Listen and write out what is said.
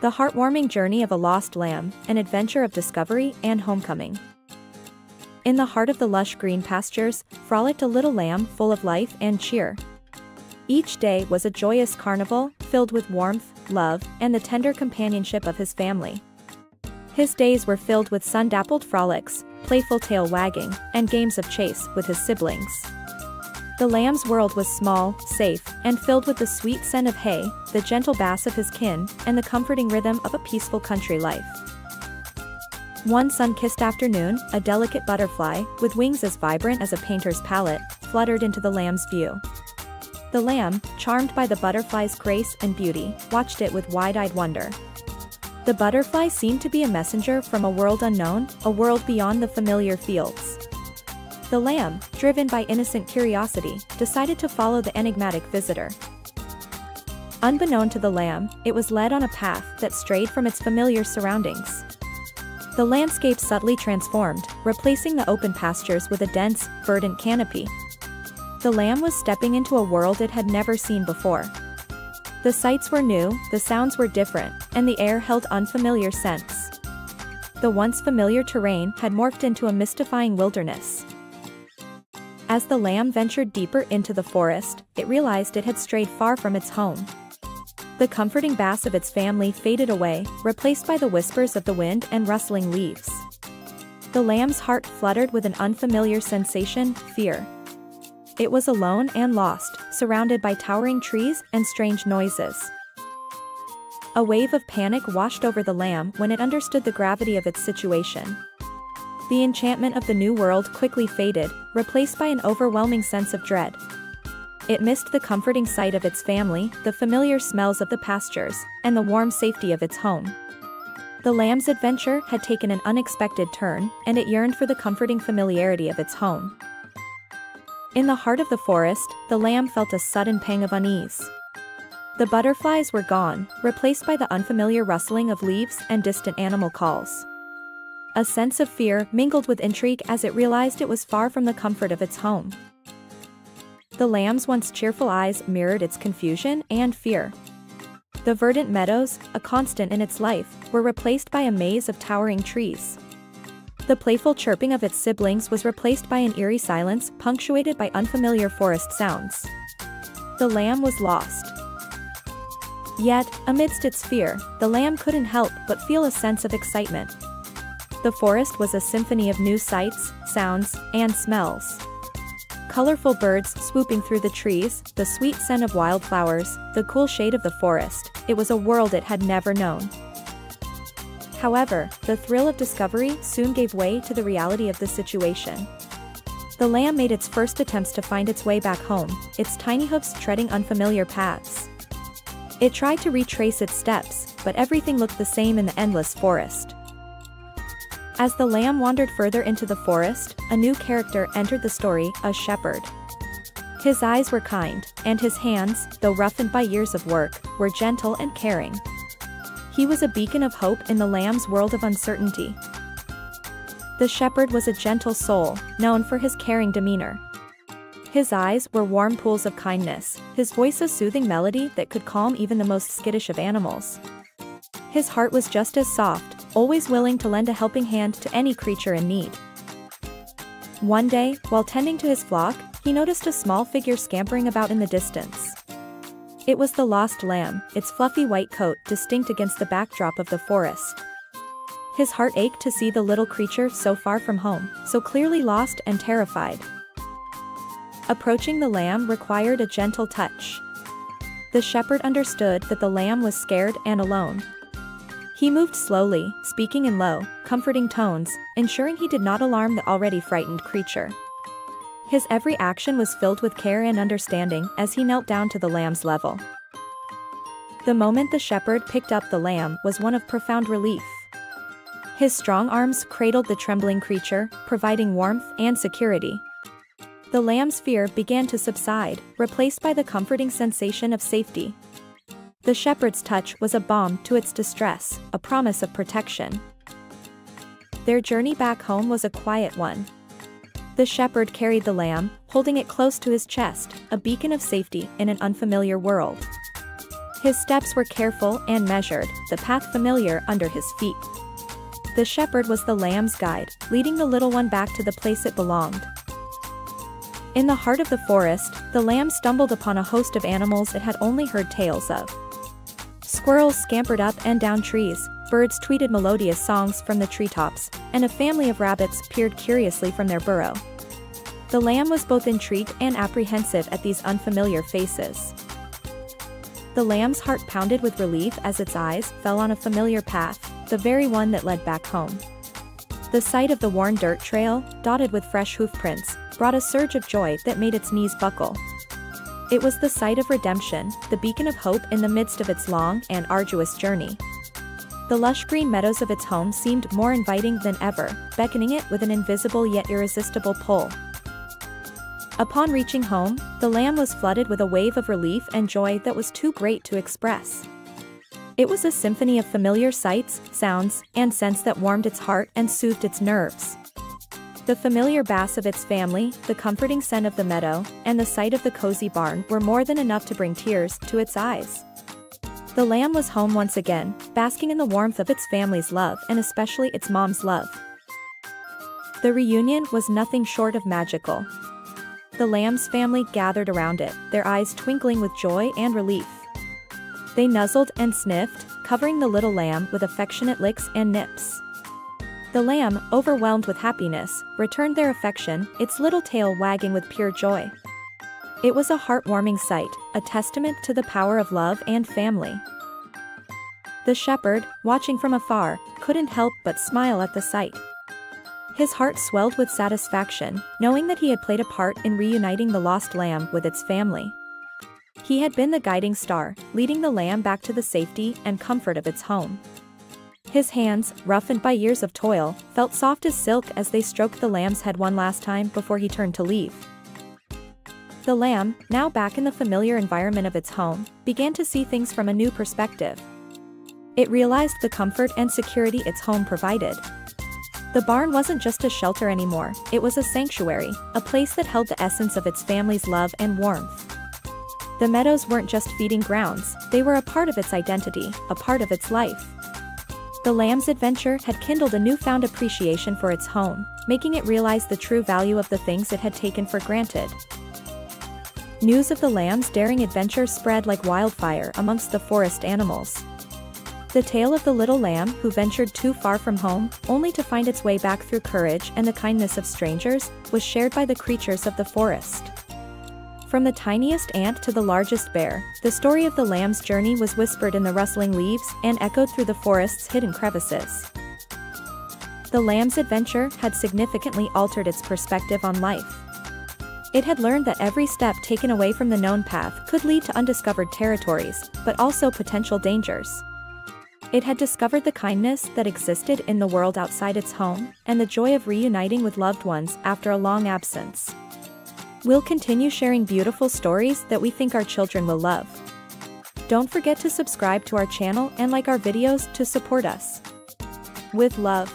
The heartwarming journey of a lost lamb, an adventure of discovery and homecoming. In the heart of the lush green pastures, frolicked a little lamb full of life and cheer. Each day was a joyous carnival, filled with warmth, love, and the tender companionship of his family. His days were filled with sun-dappled frolics, playful tail wagging, and games of chase with his siblings. The lamb's world was small, safe, and filled with the sweet scent of hay, the gentle bass of his kin, and the comforting rhythm of a peaceful country life. One sun-kissed afternoon, a delicate butterfly, with wings as vibrant as a painter's palette, fluttered into the lamb's view. The lamb, charmed by the butterfly's grace and beauty, watched it with wide-eyed wonder. The butterfly seemed to be a messenger from a world unknown, a world beyond the familiar fields. The lamb, driven by innocent curiosity, decided to follow the enigmatic visitor. Unbeknown to the lamb, it was led on a path that strayed from its familiar surroundings. The landscape subtly transformed, replacing the open pastures with a dense, verdant canopy. The lamb was stepping into a world it had never seen before. The sights were new, the sounds were different, and the air held unfamiliar scents. The once familiar terrain had morphed into a mystifying wilderness. As the lamb ventured deeper into the forest, it realized it had strayed far from its home. The comforting bass of its family faded away, replaced by the whispers of the wind and rustling leaves. The lamb's heart fluttered with an unfamiliar sensation, fear. It was alone and lost, surrounded by towering trees and strange noises. A wave of panic washed over the lamb when it understood the gravity of its situation. The enchantment of the new world quickly faded, replaced by an overwhelming sense of dread. It missed the comforting sight of its family, the familiar smells of the pastures, and the warm safety of its home. The lamb's adventure had taken an unexpected turn, and it yearned for the comforting familiarity of its home. In the heart of the forest, the lamb felt a sudden pang of unease. The butterflies were gone, replaced by the unfamiliar rustling of leaves and distant animal calls. A sense of fear mingled with intrigue as it realized it was far from the comfort of its home. The lamb's once cheerful eyes mirrored its confusion and fear. The verdant meadows, a constant in its life, were replaced by a maze of towering trees. The playful chirping of its siblings was replaced by an eerie silence punctuated by unfamiliar forest sounds. The lamb was lost. Yet, amidst its fear, the lamb couldn't help but feel a sense of excitement. The forest was a symphony of new sights, sounds, and smells. Colorful birds swooping through the trees, the sweet scent of wildflowers, the cool shade of the forest, it was a world it had never known. However, the thrill of discovery soon gave way to the reality of the situation. The lamb made its first attempts to find its way back home, its tiny hoofs treading unfamiliar paths. It tried to retrace its steps, but everything looked the same in the endless forest. As the lamb wandered further into the forest, a new character entered the story, a shepherd. His eyes were kind, and his hands, though roughened by years of work, were gentle and caring. He was a beacon of hope in the lamb's world of uncertainty. The shepherd was a gentle soul, known for his caring demeanor. His eyes were warm pools of kindness, his voice a soothing melody that could calm even the most skittish of animals. His heart was just as soft, always willing to lend a helping hand to any creature in need. One day, while tending to his flock, he noticed a small figure scampering about in the distance. It was the lost lamb, its fluffy white coat distinct against the backdrop of the forest. His heart ached to see the little creature so far from home, so clearly lost and terrified. Approaching the lamb required a gentle touch. The shepherd understood that the lamb was scared and alone. He moved slowly, speaking in low, comforting tones, ensuring he did not alarm the already frightened creature. His every action was filled with care and understanding as he knelt down to the lamb's level. The moment the shepherd picked up the lamb was one of profound relief. His strong arms cradled the trembling creature, providing warmth and security. The lamb's fear began to subside, replaced by the comforting sensation of safety. The shepherd's touch was a balm to its distress, a promise of protection. Their journey back home was a quiet one. The shepherd carried the lamb, holding it close to his chest, a beacon of safety in an unfamiliar world. His steps were careful and measured, the path familiar under his feet. The shepherd was the lamb's guide, leading the little one back to the place it belonged. In the heart of the forest, the lamb stumbled upon a host of animals it had only heard tales of. Squirrels scampered up and down trees, birds tweeted melodious songs from the treetops, and a family of rabbits peered curiously from their burrow. The lamb was both intrigued and apprehensive at these unfamiliar faces. The lamb's heart pounded with relief as its eyes fell on a familiar path, the very one that led back home. The sight of the worn dirt trail, dotted with fresh hoof prints, brought a surge of joy that made its knees buckle. It was the sight of redemption, the beacon of hope in the midst of its long and arduous journey. The lush green meadows of its home seemed more inviting than ever, beckoning it with an invisible yet irresistible pull. Upon reaching home, the lamb was flooded with a wave of relief and joy that was too great to express. It was a symphony of familiar sights, sounds, and scents that warmed its heart and soothed its nerves. The familiar bass of its family, the comforting scent of the meadow, and the sight of the cozy barn were more than enough to bring tears to its eyes. The lamb was home once again, basking in the warmth of its family's love and especially its mom's love. The reunion was nothing short of magical. The lamb's family gathered around it, their eyes twinkling with joy and relief. They nuzzled and sniffed, covering the little lamb with affectionate licks and nips. The lamb, overwhelmed with happiness, returned their affection, its little tail wagging with pure joy. It was a heartwarming sight, a testament to the power of love and family. The shepherd, watching from afar, couldn't help but smile at the sight. His heart swelled with satisfaction, knowing that he had played a part in reuniting the lost lamb with its family. He had been the guiding star, leading the lamb back to the safety and comfort of its home. His hands, roughened by years of toil, felt soft as silk as they stroked the lamb's head one last time before he turned to leave. The lamb, now back in the familiar environment of its home, began to see things from a new perspective. It realized the comfort and security its home provided. The barn wasn't just a shelter anymore, it was a sanctuary, a place that held the essence of its family's love and warmth. The meadows weren't just feeding grounds, they were a part of its identity, a part of its life. The lamb's adventure had kindled a newfound appreciation for its home, making it realize the true value of the things it had taken for granted. News of the lamb's daring adventure spread like wildfire amongst the forest animals. The tale of the little lamb who ventured too far from home, only to find its way back through courage and the kindness of strangers, was shared by the creatures of the forest. From the tiniest ant to the largest bear, the story of the lamb's journey was whispered in the rustling leaves and echoed through the forest's hidden crevices. The lamb's adventure had significantly altered its perspective on life. It had learned that every step taken away from the known path could lead to undiscovered territories, but also potential dangers. It had discovered the kindness that existed in the world outside its home, and the joy of reuniting with loved ones after a long absence. We'll continue sharing beautiful stories that we think our children will love. Don't forget to subscribe to our channel and like our videos to support us. With love.